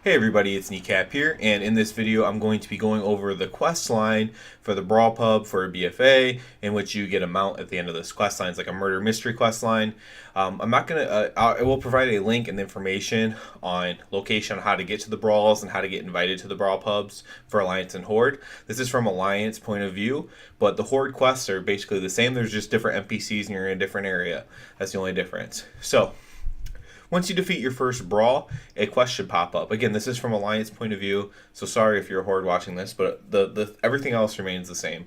Hey everybody, it's Kneecap here, and in this video I'm going to be going over the quest line for the Brawl Pub for a BFA, in which you get a mount at the end of this quest line. It's like a murder mystery quest line. I'm not going to, I will provide a link and information on location on how to get to the Brawls and how to get invited to the Brawl Pubs for Alliance and Horde. This is from Alliance point of view, but the Horde quests are basically the same. There's just different NPCs and you're in a different area. That's the only difference. So, once you defeat your first brawl, a quest should pop up. Again, this is from Alliance point of view, so sorry if you're a horde watching this, but the everything else remains the same.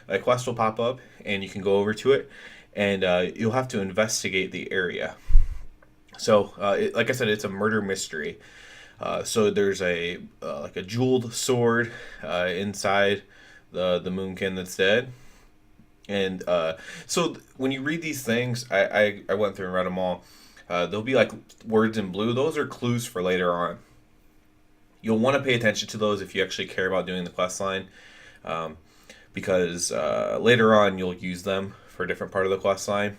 A quest will pop up, and you can go over to it, and you'll have to investigate the area. So, like I said, it's a murder mystery. So there's a like a jeweled sword inside the moonkin that's dead. And so when you read these things, I went through and read them all. There'll be like words in blue. Those are clues for later on. You'll want to pay attention to those if you actually care about doing the quest line, because later on you'll use them for a different part of the quest line.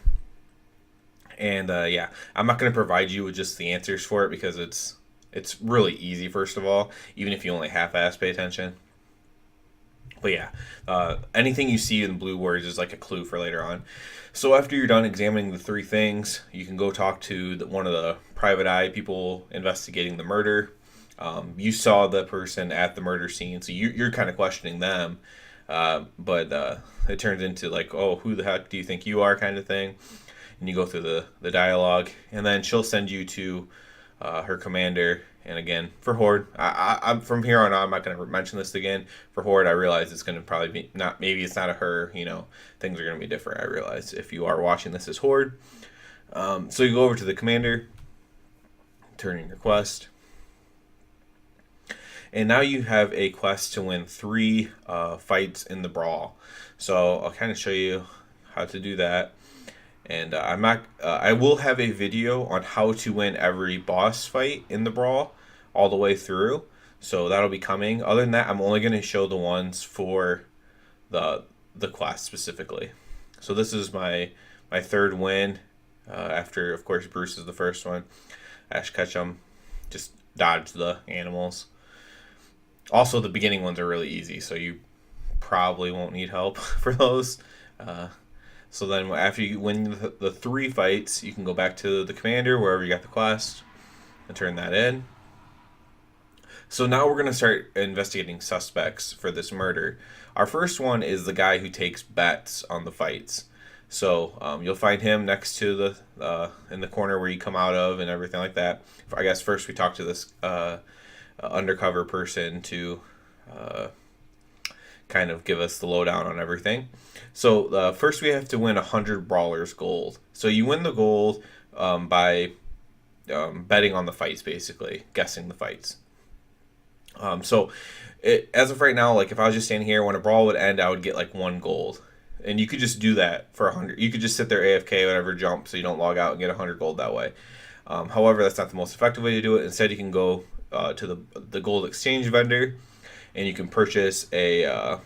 And yeah, I'm not going to provide you with just the answers for it because it's really easy. First of all, even if you only half-ass pay attention. But yeah, anything you see in blue words is like a clue for later on. So after you're done examining the three things, you can go talk to one of the private eye people investigating the murder. You saw the person at the murder scene, so you're kind of questioning them. But it turns into like, oh, who the heck do you think you are kind of thing. And you go through the dialogue, and then she'll send you to her commander. And again, for Horde, I'm from here on out, I'm not going to mention this again. For Horde, I realize it's going to probably be not. Maybe it's not a her. You know, things are going to be different. I realize if you are watching this as Horde. So you go over to the commander, turn in your quest, and now you have a quest to win 3 fights in the brawl. So I'll kind of show you how to do that. And I'm not. I will have a video on how to win every boss fight in the brawl, all the way through. So that'll be coming. Other than that, I'm only going to show the ones for the quest specifically. So this is my third win. After, of course, Bruce is the first one. Ash Ketchum, just dodge the animals. Also, the beginning ones are really easy, so you probably won't need help for those. So then after you win the 3 fights, you can go back to the commander, wherever you got the quest, and turn that in. So now we're going to start investigating suspects for this murder. Our first one is the guy who takes bets on the fights. So you'll find him next to the in the corner where you come out of and everything like that. I guess first we talk to this undercover person to kind of give us the lowdown on everything. So first we have to win 100 brawlers gold. So you win the gold by betting on the fights, basically guessing the fights. As of right now, like if I was just standing here, when a brawl would end, I would get like 1 gold, and you could just do that for 100. You could just sit there AFK, whatever, jump, so you don't log out and get 100 gold that way. However, that's not the most effective way to do it. Instead, you can go to the gold exchange vendor, and you can purchase a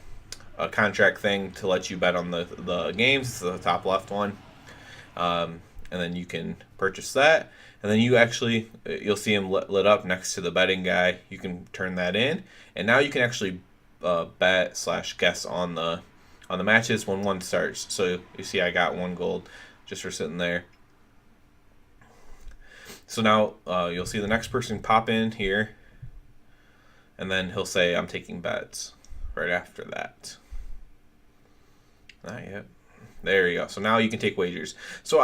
contract thing to let you bet on the games. It's the top left one. And then you can purchase that. And then you'll see him lit up next to the betting guy. You can turn that in. And now you can actually bet/guess on the matches when one starts. So you see I got 1 gold just for sitting there. So now you'll see the next person pop in here. And then he'll say, I'm taking bets right after that. Not yet. There you go. So now you can take wagers. So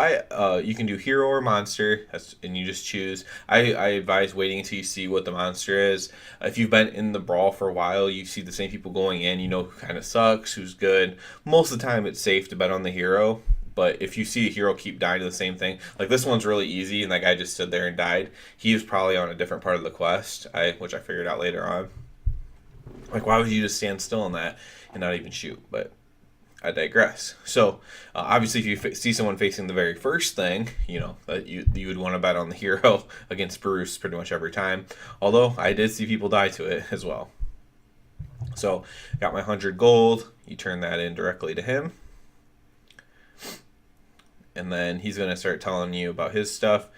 you can do hero or monster, and you just choose. I advise waiting until you see what the monster is. If you've been in the brawl for a while, you see the same people going in. You know who kind of sucks, who's good. Most of the time, it's safe to bet on the hero. But if you see a hero keep dying to the same thing, like this one's really easy, and that guy just stood there and died. He was probably on a different part of the quest, which I figured out later on. Like, why would you just stand still in that and not even shoot? But I digress. So, obviously, if you see someone facing the very first thing, you know, that you would want to bet on the hero against Bruce pretty much every time. Although, I did see people die to it as well. So, got my 100 gold. You turn that in directly to him. And then he's going to start telling you about his stuff.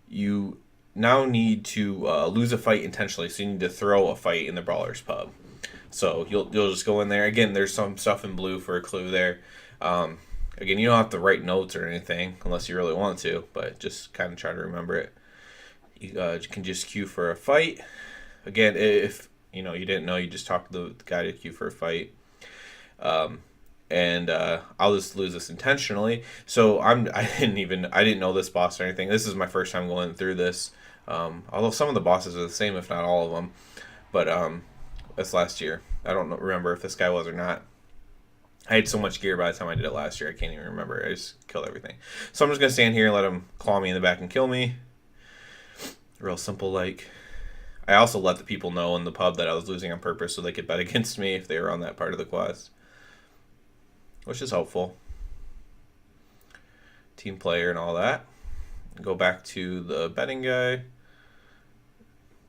You now need to lose a fight intentionally. So you need to throw a fight in the Brawler's Pub. So you'll just go in there. Again, there's some stuff in blue for a clue there. Again, you don't have to write notes or anything unless you really want to, but just kind of try to remember it. You can just queue for a fight. Again, if you didn't know, you just talk to the guy to queue for a fight. And I'll just lose this intentionally. So I didn't know this boss or anything. This is my first time going through this. Although some of the bosses are the same, if not all of them. But that's last year. I don't remember if this guy was or not. I had so much gear by the time I did it last year, I can't even remember. I just killed everything. So I'm just going to stand here and let him claw me in the back and kill me. Real simple like. I also let the people know in the pub that I was losing on purpose so they could bet against me if they were on that part of the quest. Which is helpful. Team player and all that. Go back to the betting guy.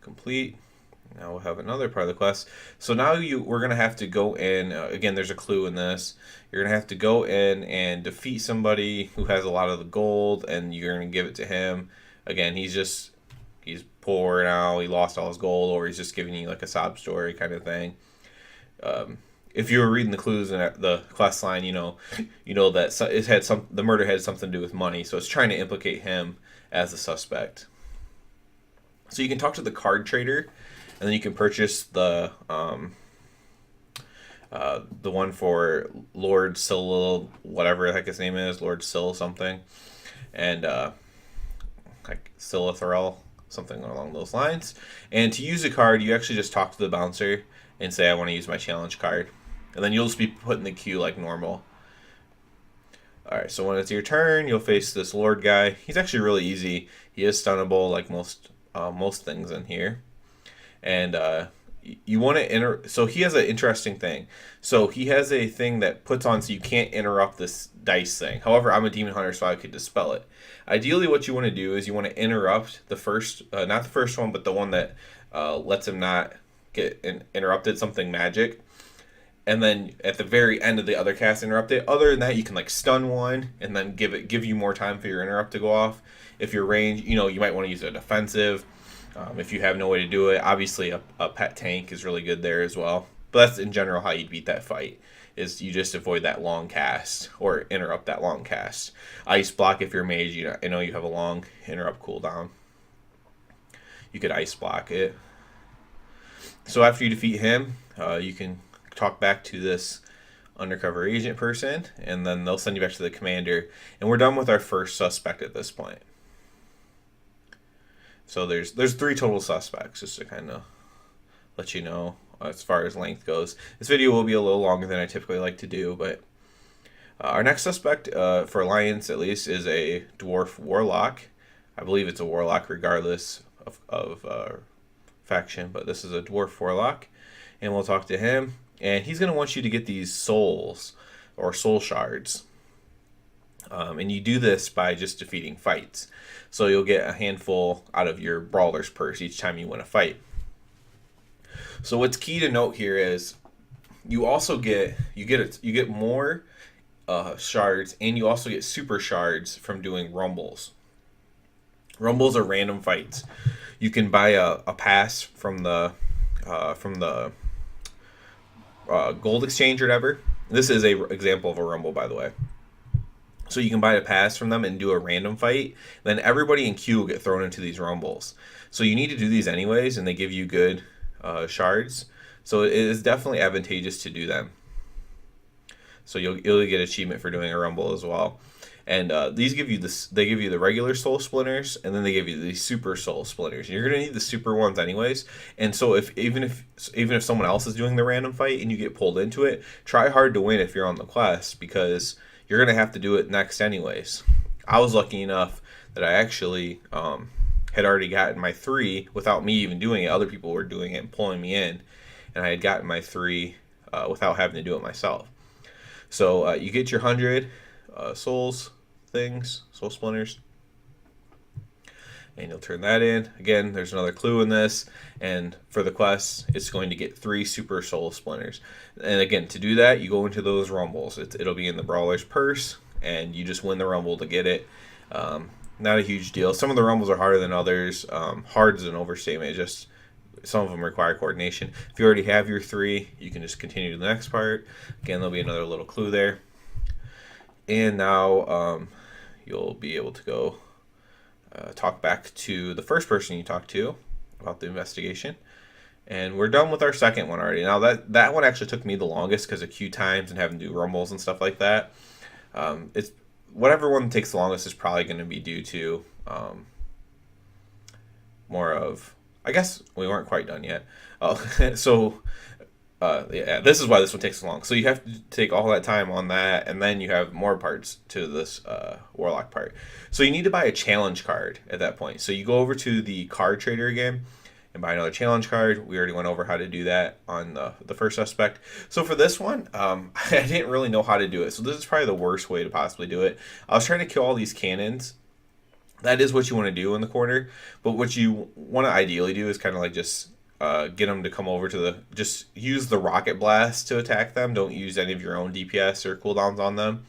Complete. Now we'll have another part of the quest. So now we're going to have to go in. Again, there's a clue in this. You're going to have to go in and defeat somebody who has a lot of the gold, and you're going to give it to him. Again, he's poor now. He lost all his gold, or he's just giving you like a sob story kind of thing. If you were reading the clues in the quest line, you know that the murder had something to do with money. So it's trying to implicate him as the suspect. So you can talk to the card trader. And then you can purchase the one for Lord Sill, whatever the heck his name is, Lord Sill something, and like Silithorel, something along those lines. And to use a card, you actually just talk to the bouncer and say, I want to use my challenge card. And then you'll just be put in the queue like normal. Alright, so when it's your turn, you'll face this Lord guy. He's actually really easy. He is stunnable like most things in here. And you want to enter. So he has an interesting thing. So he has a thing that puts on so you can't interrupt this dice thing. However, I'm a demon hunter, so I could dispel it. Ideally, what you want to do is you want to interrupt the first, not the first one, but the one that lets him not get interrupted, something magic. And then at the very end of the other cast, interrupt it. Other than that, you can like stun one and then give you more time for your interrupt to go off. If you're ranged, you might want to use a defensive. If you have no way to do it, obviously a pet tank is really good there as well. But that's in general how you beat that fight, is you just avoid that long cast or interrupt that long cast. Ice block if you're mage, I know you have a long interrupt cooldown. You could ice block it. So after you defeat him, you can talk back to this undercover agent person, and then they'll send you back to the commander. And we're done with our first suspect at this point. So there's 3 total suspects, just to kind of let you know as far as length goes. This video will be a little longer than I typically like to do, but our next suspect, for Alliance at least, is a Dwarf Warlock. I believe it's a Warlock regardless of faction, but this is a Dwarf Warlock, and we'll talk to him. And he's going to want you to get these souls, or soul shards. And you do this by just defeating fights. So you'll get a handful out of your Brawler's purse each time you win a fight. So what's key to note here is you also get more shards, and you also get super shards from doing rumbles. Rumbles are random fights. You can buy a pass from the gold exchange or whatever. This is a example of a rumble, by the way. So you can buy a pass from them and do a random fight. Then everybody in queue will get thrown into these rumbles. So you need to do these anyways, and they give you good shards. So it is definitely advantageous to do them. So you'll get achievement for doing a rumble as well. And these give you this. They give you the regular soul splinters, and then they give you these super soul splinters. And you're gonna need the super ones anyways. And so even if someone else is doing the random fight and you get pulled into it, try hard to win if you're on the quest, because you're going to have to do it next anyways. I was lucky enough that I actually had already gotten my 3 without me even doing it. Other people were doing it and pulling me in, and I had gotten my 3 without having to do it myself. So you get your 100 soul splinters, and you'll turn that in. Again, there's another clue in this, and for the quest, it's going to get 3 super soul splinters. And again, to do that, you go into those rumbles. It'll be in the Brawler's purse, and you just win the rumble to get it. not a huge deal. Some of the rumbles are harder than others. Hard is an overstatement. It just some of them require coordination. If you already have your 3, you can just continue to the next part. Again, there'll be another little clue there. And now you'll be able to go talk back to the first person you talked to about the investigation. And we're done with our second one already. Now that one actually took me the longest because of queue times and having to do rumbles and stuff like that. It's whatever one takes the longest is probably going to be due to more of, I guess we weren't quite done yet. So yeah, this is why this one takes so long. So you have to take all that time on that, and then you have more parts to this Warlock part. So you need to buy a challenge card at that point. So you go over to the card trader again and buy another challenge card. We already went over how to do that on the first suspect. So for this one, I didn't really know how to do it. So this is probably the worst way to possibly do it. I was trying to kill all these cannons. That is what you want to do in the corner. But what you want to ideally do is kind of like just get them to come over to just use the rocket blast to attack them. Don't use any of your own DPS or cooldowns on them.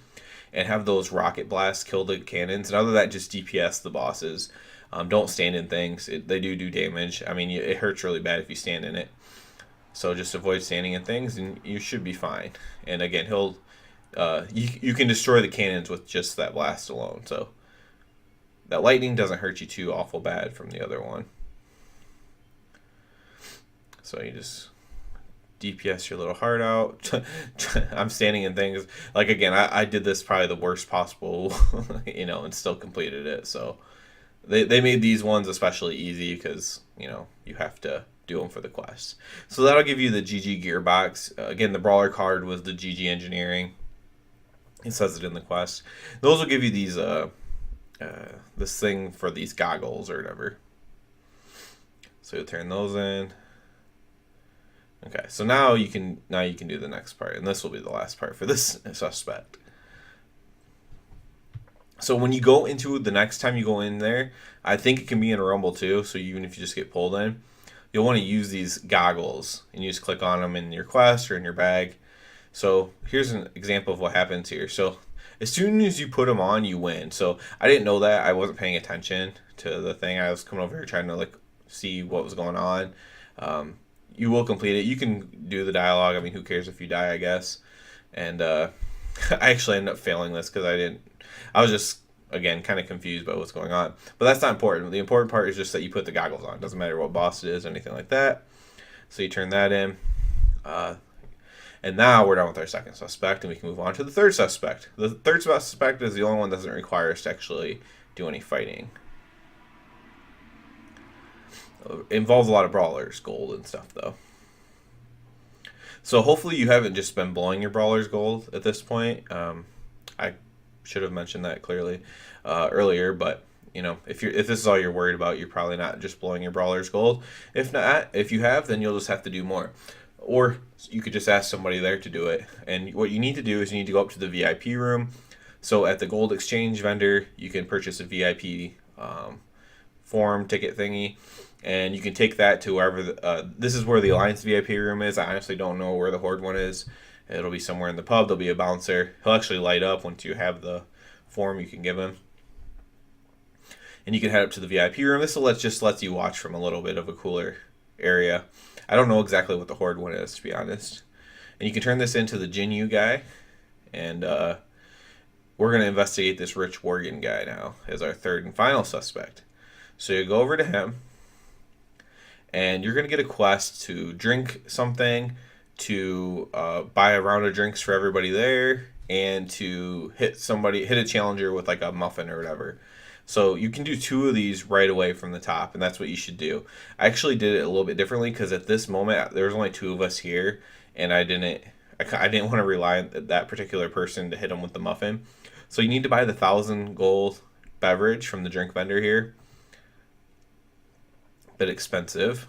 And have those rocket blasts kill the cannons. And other than that, just DPS the bosses. Don't stand in things. They do damage. I mean, it hurts really bad if you stand in it. So just avoid standing in things, and you should be fine. And again, you can destroy the cannons with just that blast alone. So that lightning doesn't hurt you too awful bad from the other one. So you just DPS your little heart out. I'm standing in things. Like, again, I did this probably the worst possible, and still completed it. So they made these ones especially easy because, you have to do them for the quest. So that'll give you the GG Gearbox. Again, the Brawler card was the GG Engineering. It says it in the quest. Those will give you these, this thing for these goggles or whatever. So you'll turn those in. Okay, so now you can do the next part, and this will be the last part for this suspect. So when you go into the next time you go in there, I think it can be in a rumble too. So even if you just get pulled in, you'll want to use these goggles, and you just click on them in your quest or in your bag. So here's an example of what happens here. So as soon as you put them on, you win. So I didn't know that. I wasn't paying attention to the thing. I was coming over here trying to see what was going on. You will complete it. You can do the dialogue. I mean, who cares if you die, I guess. And I actually ended up failing this because I was just, again, kind of confused about what's going on. But that's not important. The important part is just that you put the goggles on. It doesn't matter what boss it is or anything like that. So you turn that in. And now we're done with our second suspect, and we can move on to the third suspect. The third suspect is the only one that doesn't require us to actually do any fighting. It involves a lot of brawlers, gold and stuff, though. So hopefully you haven't just been blowing your brawlers gold at this point. I should have mentioned that clearly earlier, but if this is all you're worried about, you're probably not just blowing your brawlers gold. If not, if you have, then you'll just have to do more. Or you could just ask somebody there to do it. And what you need to do is you need to go up to the VIP room. So at the gold exchange vendor, you can purchase a VIP form ticket thingy. And you can take that to wherever, this is where the Alliance VIP room is. I honestly don't know where the Horde one is. It'll be somewhere in the pub. There'll be a bouncer. He'll actually light up once you have the form you can give him. And you can head up to the VIP room. This will just let you watch from a little bit of a cooler area. I don't know exactly what the Horde one is, to be honest. And you can turn this into the Jinyu guy. And we're going to investigate this Rich Worgen guy now as our third and final suspect. So you go over to him. And you're going to get a quest to drink something, to buy a round of drinks for everybody there, and to hit a challenger with like a muffin or whatever. So you can do 2 of these right away from the top, and that's what you should do. I actually did it a little bit differently because at this moment there was only 2 of us here, and I didn't want to rely on that particular person to hit him with the muffin. So you need to buy the 1,000 gold beverage from the drink vendor here. Bit expensive,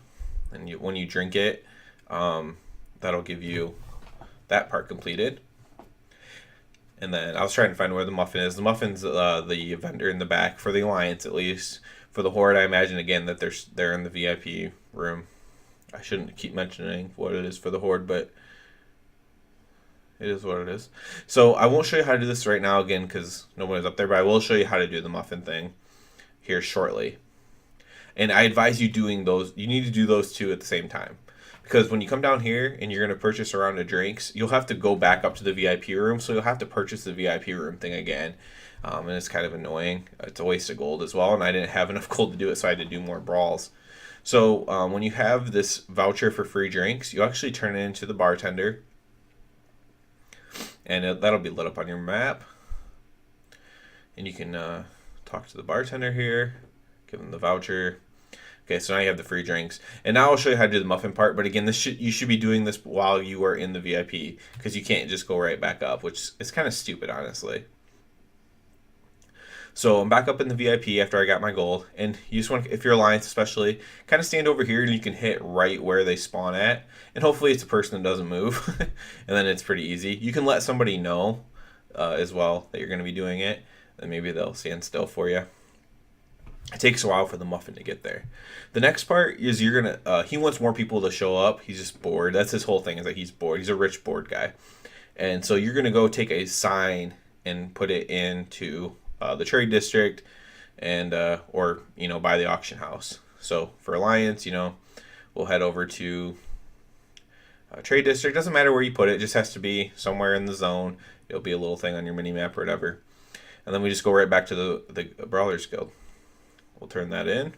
and when you drink it, that'll give you that part completed. And then I was trying to find where the muffin is. The muffin's the vendor in the back for the Alliance, at least. For the Horde, I imagine again that they're in the VIP room. I shouldn't keep mentioning what it is for the Horde, but it is what it is. So I won't show you how to do this right now again because nobody's up there, but I will show you how to do the muffin thing. here shortly. And I advise you doing those. You need to do those two at the same time. Because when you come down here and you're going to purchase a round of drinks, you'll have to go back up to the VIP room. So you'll have to purchase the VIP room thing again. And it's kind of annoying. It's a waste of gold as well. And I didn't have enough gold to do it, so I had to do more brawls. So when you have this voucher for free drinks, you actually turn it into the bartender. And that'll be lit up on your map. And you can talk to the bartender here. Give them the voucher. Okay, so now you have the free drinks. And now I'll show you how to do the muffin part. But again, you should be doing this while you are in the VIP, because you can't just go right back up, which is kind of stupid, honestly. So I'm back up in the VIP after I got my gold. And you just want, if you're Alliance especially, kind of stand over here and you can hit right where they spawn at. And hopefully it's a person that doesn't move. And then it's pretty easy. You can let somebody know as well that you're going to be doing it. And maybe they'll stand still for you. It takes a while for the muffin to get there. The next part is you're going to, he wants more people to show up. He's just bored. That's his whole thing, is that he's bored. He's a rich, bored guy. And so you're going to go take a sign and put it into the trade district and, or, by the auction house. So for Alliance, we'll head over to trade district. Doesn't matter where you put it. It just has to be somewhere in the zone. It'll be a little thing on your mini map or whatever. And then we just go right back to the Brawlers Guild. We'll turn that in.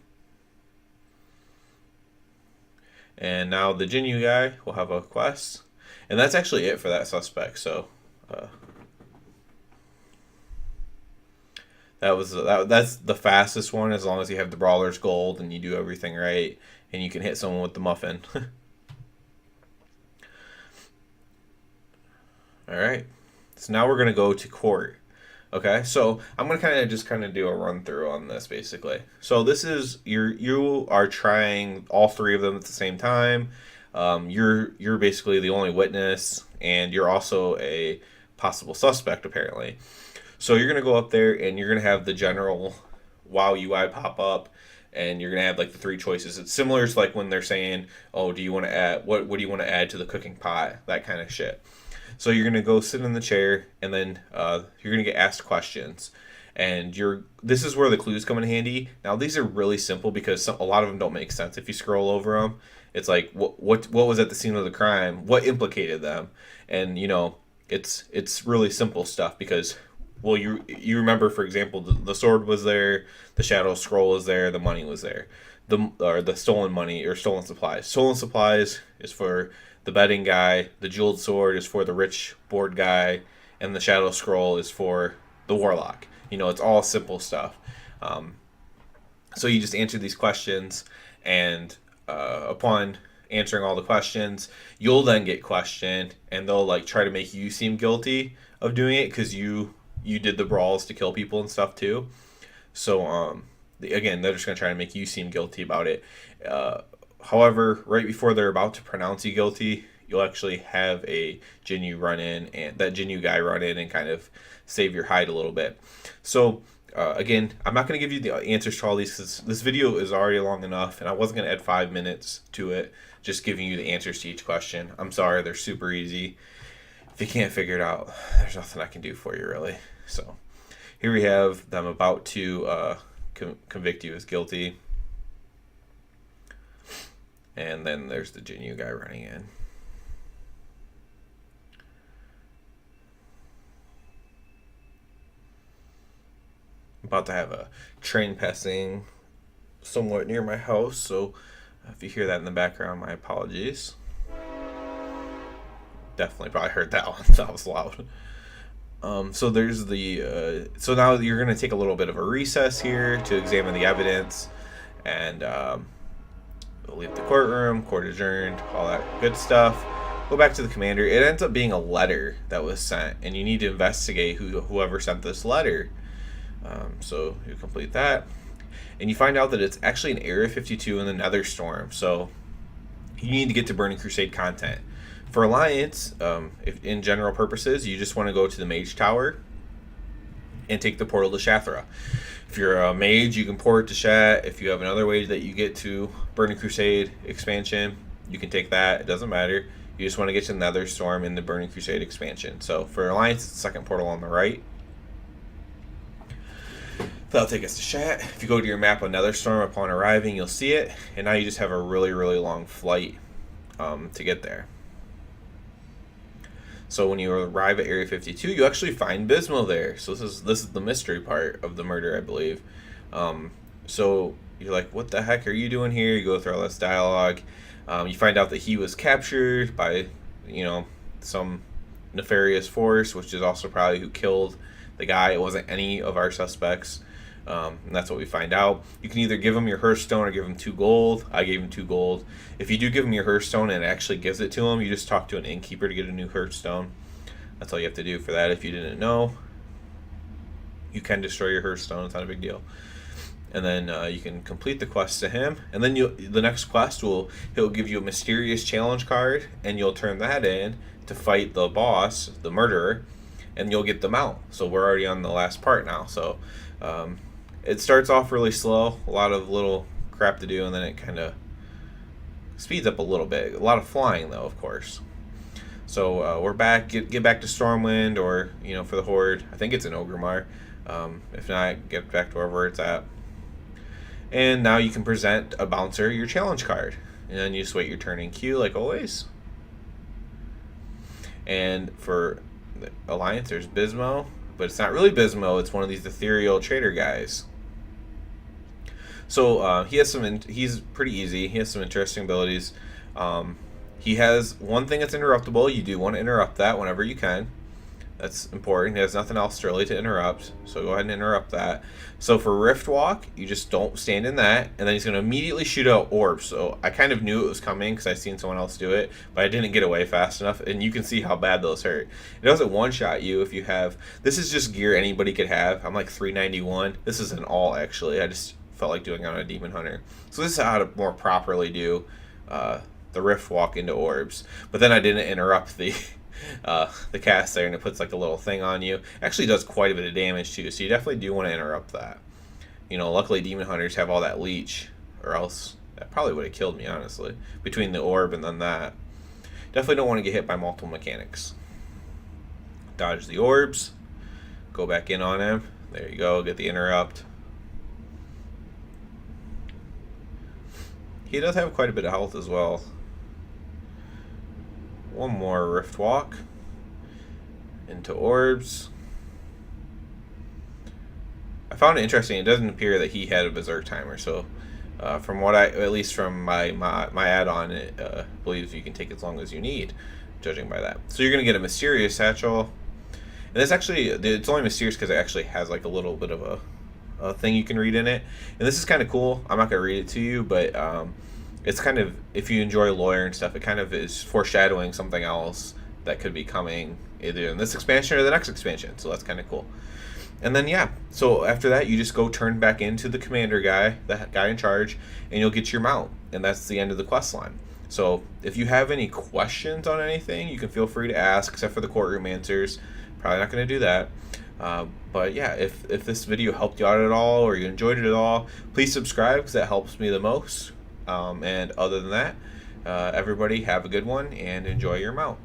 And now the Jinyu guy will have a quest. And that's actually it for that suspect. So that's the fastest one, as long as you have the Brawler's Gold and you do everything right and you can hit someone with the muffin. Alright. So now we're going to go to court. Okay, so I'm going to kind of do a run through on this basically. So this is, you are trying all three of them at the same time. You're basically the only witness, and you're also a possible suspect apparently. So you're going to go up there and you're going to have the general WoW UI pop up, and you're going to have like the three choices. It's similar to like when they're saying, oh, do you want to add, what do you want to add to the cooking pot? That kind of shit. So you're going to go sit in the chair, and then you're going to get asked questions. And this is where the clues come in handy. Now, these are really simple because a lot of them don't make sense. If you scroll over them, it's like, what was at the scene of the crime? What implicated them? And, it's really simple stuff because, well, you remember, for example, the sword was there, the shadow scroll was there, the money was there. The stolen money or stolen supplies. Stolen supplies is for the betting guy, the jeweled sword is for the rich bored guy, and the shadow scroll is for the warlock. It's all simple stuff. So you just answer these questions, and upon answering all the questions, you'll then get questioned, and they'll like try to make you seem guilty of doing it because you did the brawls to kill people and stuff too. So again, they're just gonna try to make you seem guilty about it. However, right before they're about to pronounce you guilty, you'll actually have a Jinyu run in, and that Jinyu guy run in and kind of save your hide a little bit. So again, I'm not going to give you the answers to all these because this video is already long enough, and I wasn't going to add 5 minutes to it, just giving you the answers to each question. I'm sorry, they're super easy. If you can't figure it out, there's nothing I can do for you, really. So here we have them about to convict you as guilty. And then there's the Jinyu guy running in. I'm about to have a train passing somewhat near my house, so if you hear that in the background, my apologies. Definitely probably heard that one. That was loud. So there's the so now you're going to take a little bit of a recess here to examine the evidence, and we'll leave the courtroom, court adjourned, all that good stuff. Go back to the commander. It ends up being a letter that was sent, and you need to investigate whoever sent this letter. So you complete that, and you find out that it's actually an Area 52 in the Nether Storm. So you need to get to Burning Crusade content. For Alliance, if in general purposes, you just want to go to the Mage Tower and take the portal to Shathra. If you're a mage, you can port to Shat. If you have another way that you get to Burning Crusade expansion, you can take that. It doesn't matter. You just want to get to the Nether Storm in the Burning Crusade expansion. So for Alliance, it's the second portal on the right. That'll take us to Shat. If you go to your map on Netherstorm upon arriving, you'll see it, and now you just have a really, really long flight to get there. So when you arrive at Area 52, you actually find Bismo there. So this is the mystery part of the murder, I believe. So you're like, what the heck are you doing here? You go through all this dialogue. You find out that he was captured by, some nefarious force, which is also probably who killed the guy. It wasn't any of our suspects. And that's what we find out. You can either give him your Hearthstone or give him 2 gold. I gave him 2 gold. If you do give him your Hearthstone and it actually gives it to him, you just talk to an innkeeper to get a new Hearthstone. That's all you have to do for that. If you didn't know, you can destroy your Hearthstone. It's not a big deal. And then you can complete the quest to him. And then the next quest he'll give you a mysterious challenge card, and you'll turn that in to fight the boss, the murderer, and you'll get the mount. So we're already on the last part now. So it starts off really slow, a lot of little crap to do, and then it kind of speeds up a little bit. A lot of flying, though, of course. So we're back. Get back to Stormwind, or for the Horde. I think it's in Ogremar. If not, get back to wherever it's at. And now you can present a bouncer your challenge card, and then you just wait your turn in queue like always. And for the Alliance, there's Bismo, but it's not really Bismo. It's one of these ethereal trader guys. So he's pretty easy. He has some interesting abilities. He has one thing that's interruptible. You do want to interrupt that whenever you can. That's important. He has nothing else really to interrupt, so go ahead and interrupt that. So for Rift Walk, you just don't stand in that, and then he's going to immediately shoot out orbs. So I kind of knew it was coming because I've seen someone else do it, but I didn't get away fast enough, and you can see how bad those hurt. It doesn't one-shot you if you have... This is just gear anybody could have. I'm like 391. This is an all, actually. I just felt like doing it on a Demon Hunter. So this is how to more properly do the Rift Walk into orbs. But then I didn't interrupt the cast there, and it puts like a little thing on you. It actually does quite a bit of damage too, so you definitely do want to interrupt that. Luckily Demon Hunters have all that leech, or else that probably would have killed me, honestly, between the orb and then that. Definitely don't want to get hit by multiple mechanics. Dodge the orbs, go back in on him, there you go, get the interrupt. He does have quite a bit of health as well. One more Rift Walk into orbs. I found it interesting. It doesn't appear that he had a berserk timer. So, from what at least from my add-on, it believes you can take as long as you need, judging by that. So you're gonna get a mysterious satchel, and it's only mysterious because it actually has like a little bit of a thing you can read in it. And this is kind of cool. I'm not gonna read it to you, but it's kind of, if you enjoy lore and stuff, it kind of is foreshadowing something else that could be coming either in this expansion or the next expansion. So that's kind of cool. And then so after that you just go turn back into the commander guy, the guy in charge, and you'll get your mount, and that's the end of the quest line. So if you have any questions on anything, you can feel free to ask, except for the courtroom answers. Probably not going to do that. But yeah, if this video helped you out at all, or you enjoyed it at all, please subscribe, because that helps me the most. And other than that, everybody have a good one and enjoy your mount.